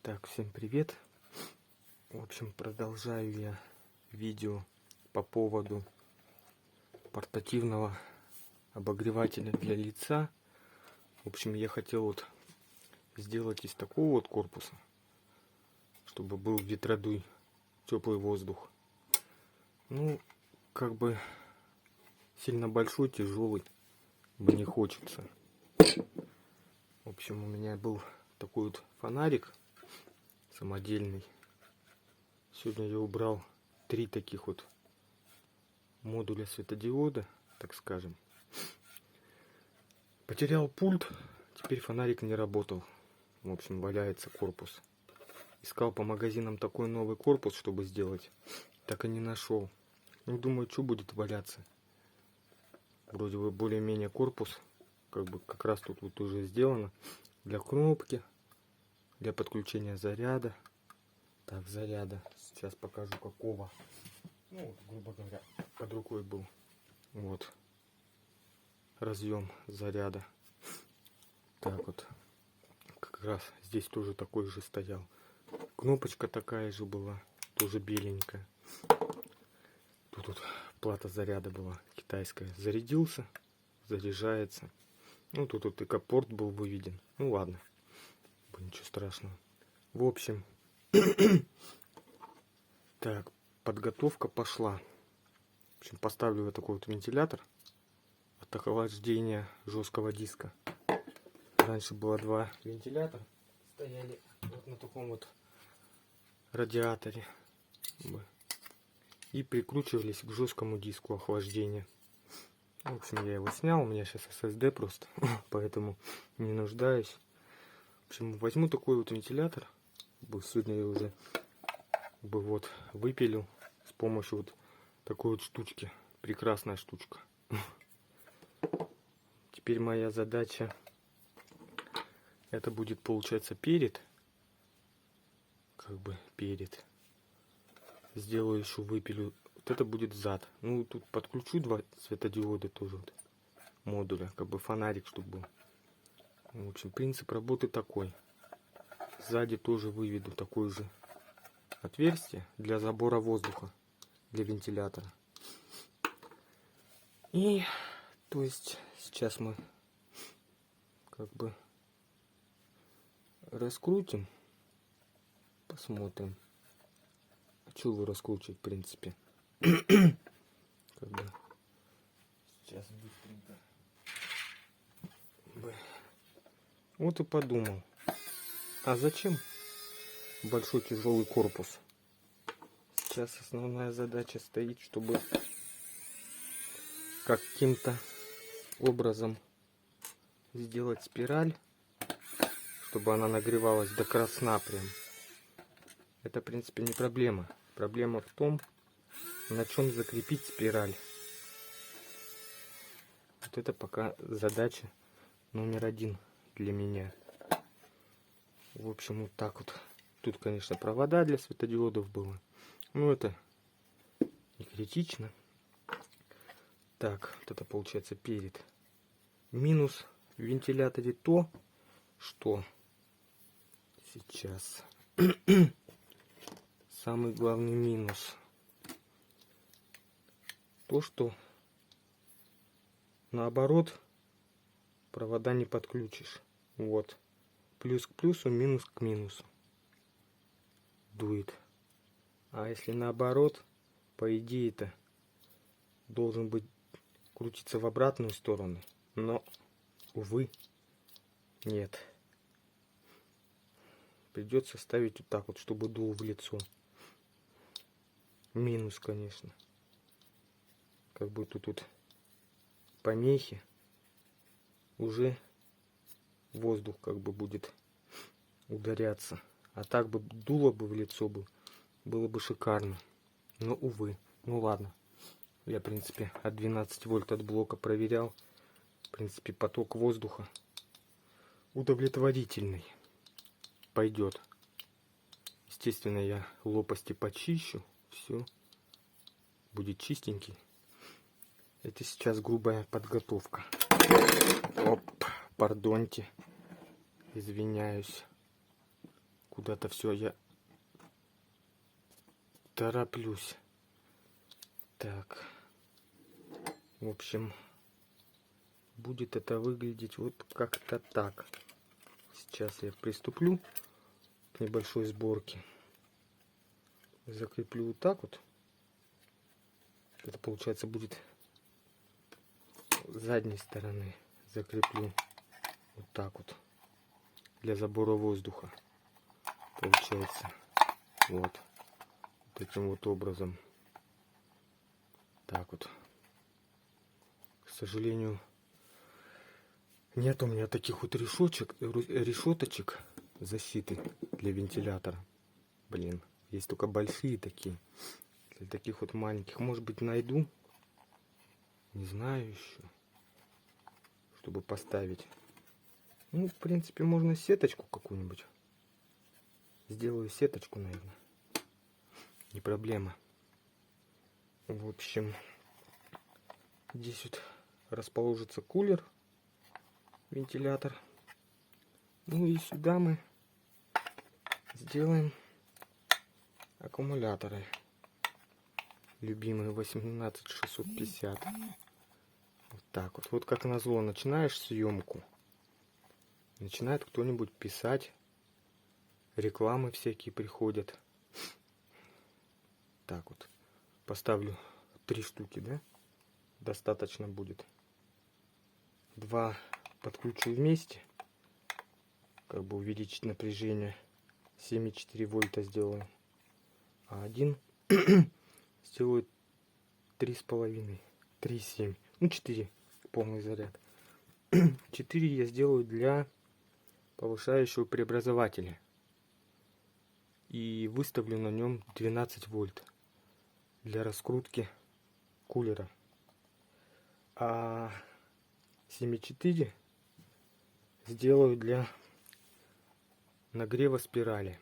Так, всем привет. В общем, продолжаю я видео по поводу портативного обогревателя для лица. В общем, я хотел вот сделать из такого вот корпуса, чтобы был ветродуй, теплый воздух. Ну, как бы сильно большой, тяжелый бы не хочется. В общем, у меня был такой вот фонарик самодельный. Сегодня я убрал 3 таких вот модуля светодиода, так скажем. Потерял пульт, теперь фонарик не работал. В общем, валяется корпус. Искал по магазинам такой новый корпус, чтобы сделать, так и не нашел. Ну, думаю, что будет валяться. Вроде бы более-менее корпус, как раз тут вот уже сделано. Для кнопки, для подключения заряда. Так, заряда. Сейчас покажу какого. Ну, вот, грубо говоря, под рукой был. Вот. Разъем заряда. Так вот. Как раз здесь тоже такой же стоял. Кнопочка такая же была. Тоже беленькая. Тут вот плата заряда была китайская. Зарядился. Заряжается. Ну, тут вот и порт был выведен. Ну, ладно. Ничего страшного. В общем. Так, подготовка пошла. В общем, поставлю вот такой вот вентилятор от охлаждения жесткого диска. Раньше было 2 вентилятора. Стояли вот на таком вот радиаторе. И прикручивались к жесткому диску охлаждения. В общем, я его снял. У меня сейчас SSD просто. Поэтому не нуждаюсь. В общем, возьму такой вот вентилятор. Сегодня я уже вот выпилил с помощью вот такой вот штучки. Прекрасная штучка. Теперь моя задача, это будет, получается, перед. Перед. Сделаю еще, выпилю. Вот это будет зад. Ну, тут подключу 2 светодиода тоже вот. Модуля. Фонарик, чтобы был. В общем, принцип работы такой. Сзади тоже выведу такое же отверстие для забора воздуха. Для вентилятора. И, то есть, сейчас мы раскрутим. Посмотрим. А что вы раскручивать, в принципе? Сейчас быстренько. Вот и подумал. А зачем большой тяжелый корпус? Сейчас основная задача стоит, чтобы каким-то образом сделать спираль, чтобы она нагревалась до красна прям. Это, в принципе, не проблема. Проблема в том, на чем закрепить спираль. Вот это пока задача номер 1 для меня. В общем, вот так вот. Тут, конечно, провода для светодиодов было. Но это не критично. Так, вот это получается перед. Минус в вентиляторе то, что сейчас самый главный минус. То, что наоборот провода не подключишь. Вот. Плюс к плюсу, минус к минусу. Дует. А если наоборот, по идее-то должен быть крутиться в обратную сторону. Но, увы, нет. Придется ставить вот так вот, чтобы дул в лицо. Минус, конечно. Тут вот помехи. Уже воздух будет ударяться. А так бы дуло бы в лицо было бы шикарно. Но, увы. Ну ладно. Я, в принципе, от 12 вольт от блока проверял. В принципе, поток воздуха удовлетворительный. Пойдет. Естественно, я лопасти почищу. Все. Будет чистенький. Это сейчас грубая подготовка. Оп, пардоньте. Извиняюсь. Куда-то все я тороплюсь. Так. В общем, будет это выглядеть вот как-то так. Сейчас я приступлю к небольшой сборке. Закреплю вот так вот. Это получается будет с задней стороны. Закреплю вот так вот. Для забора воздуха. Получается. Вот. Таким вот образом. Так вот. К сожалению, нет у меня таких вот решеточек защиты для вентилятора. Блин, есть только большие такие. Для таких вот маленьких, может быть, найду. Не знаю еще. Чтобы поставить. Ну, в принципе, можно сеточку какую-нибудь. Сделаю сеточку, наверное. Не проблема. В общем, здесь вот расположится кулер, вентилятор. Ну и сюда мы сделаем аккумуляторы. Любимые 18650. Вот так вот. Вот как назло, начинаешь съемку. Начинает кто-нибудь писать. Рекламы всякие приходят. Так вот. Поставлю 3 штуки, да? Достаточно будет. 2 подключу вместе. Как бы увеличить напряжение. 7,4 вольта сделаю. А 1 сделаю 3,5. 3,7. Ну 4. Полный заряд. 4 я сделаю для повышающего преобразователя. И выставлю на нем 12 вольт. Для раскрутки кулера. А 7,4 сделаю для нагрева спирали.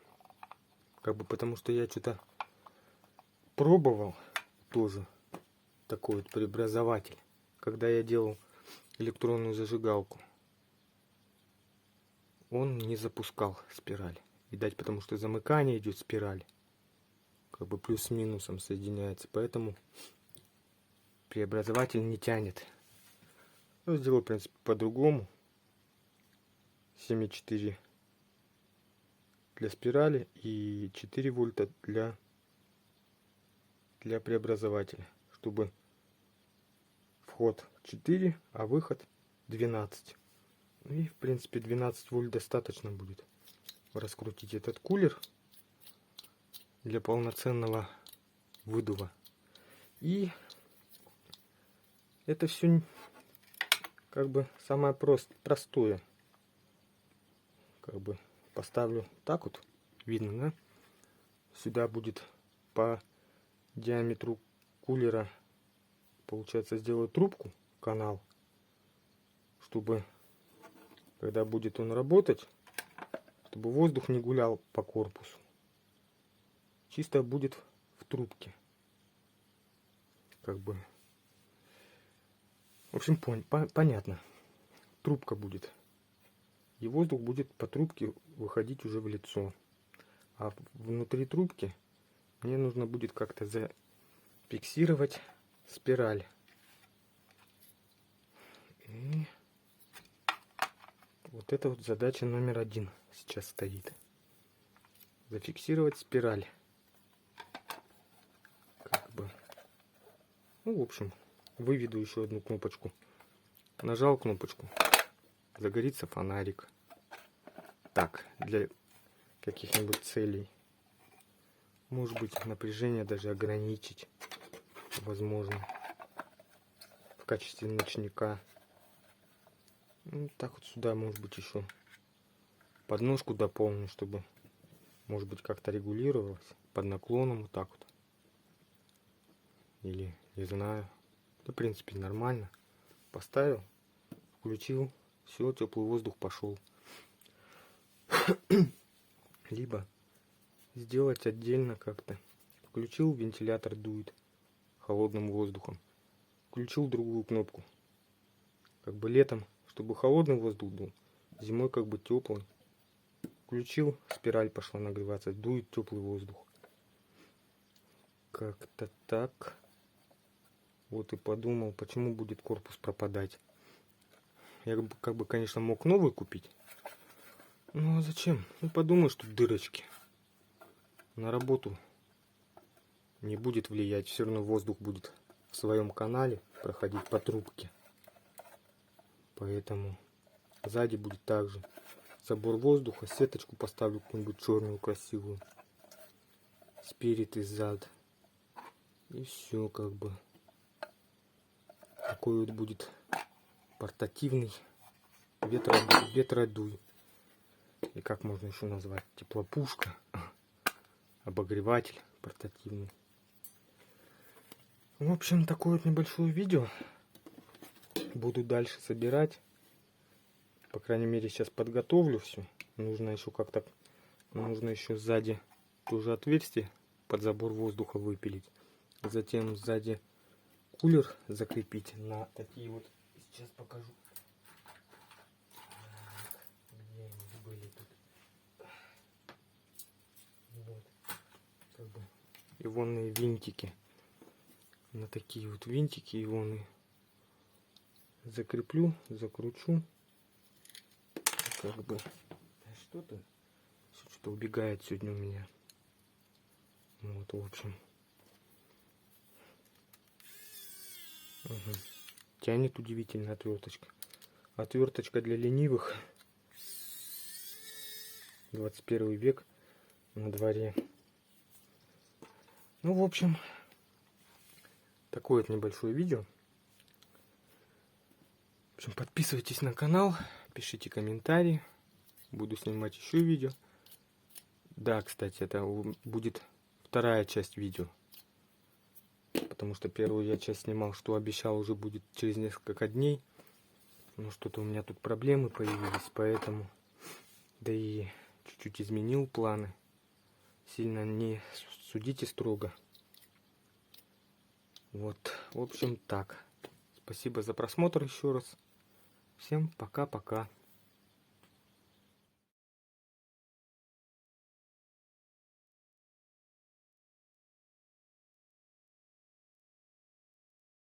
Как бы потому что я что-то пробовал тоже такой вот преобразователь, когда я делал электронную зажигалку. Он не запускал спираль. Видать, потому что замыкание идет спираль. Как бы плюс с минусом соединяется. Поэтому преобразователь не тянет. Ну, сделаю, в принципе, по-другому. 7,4 для спирали и 4 вольта для преобразователя. Чтобы вход 4, а выход 12. И, в принципе, 12 вольт достаточно будет раскрутить этот кулер для полноценного выдува. И это все как бы самое простое. Как бы поставлю так вот. Видно, да? Сюда будет по диаметру кулера, получается, сделаю трубку, канал, чтобы, когда будет он работать, чтобы воздух не гулял по корпусу. Чисто будет в трубке. Как бы. В общем, понятно. Трубка будет. И воздух будет по трубке выходить уже в лицо. А внутри трубки мне нужно будет как-то зафиксировать спираль. И вот это вот задача номер 1 сейчас стоит. Зафиксировать спираль. Как бы. Ну, в общем, выведу еще одну кнопочку. Нажал кнопочку. Загорится фонарик. Так, для каких-нибудь целей. Может быть, напряжение даже ограничить. Возможно. В качестве ночника. Ну, так вот сюда, может быть, еще подножку дополню, чтобы, может быть, как-то регулировалось. Под наклоном вот так вот. Или, не знаю. Да, в принципе, нормально. Поставил, включил. Все, теплый воздух пошел. Либо сделать отдельно как-то. Включил, вентилятор дует холодным воздухом. Включил другую кнопку. Как бы летом, чтобы холодный воздух дул. Зимой как бы теплый. Включил, спираль пошла нагреваться, дует теплый воздух. Как-то так. Вот и подумал, почему будет корпус пропадать. Я как бы, конечно, мог новый купить. Ну а зачем? Ну подумаешь, тут дырочки. На работу не будет влиять. Все равно воздух будет в своем канале проходить по трубке. Поэтому сзади будет также забор воздуха. Сеточку поставлю какую-нибудь черную красивую. Спереди и зад. И все как бы. Такой вот будет портативный ветродуй. И как можно еще назвать? Теплопушка. Обогреватель портативный. В общем, такое вот небольшое видео. Буду дальше собирать. По крайней мере, сейчас подготовлю все. Нужно еще как-то... Нужно еще сзади тоже отверстие под забор воздуха выпилить. Затем сзади кулер закрепить на такие вот... Сейчас покажу. Где они были тут? Вот. Как бы ионные винтики. На такие вот винтики ионы закреплю, закручу. Как бы... Что-то... Что-то убегает сегодня у меня. Вот, в общем. Угу. Тянет удивительно отверточка. Отверточка для ленивых. 21 век на дворе. Ну, в общем, такое вот небольшое видео. В общем, подписывайтесь на канал, пишите комментарии. Буду снимать еще видео. Да, кстати, это будет вторая часть видео. Потому что первую я часть снимал, что обещал, уже будет через несколько дней. Но что-то у меня тут проблемы появились, поэтому... Да и чуть-чуть изменил планы. Сильно не судите строго. Вот, в общем, так. Спасибо за просмотр еще раз. Всем пока-пока.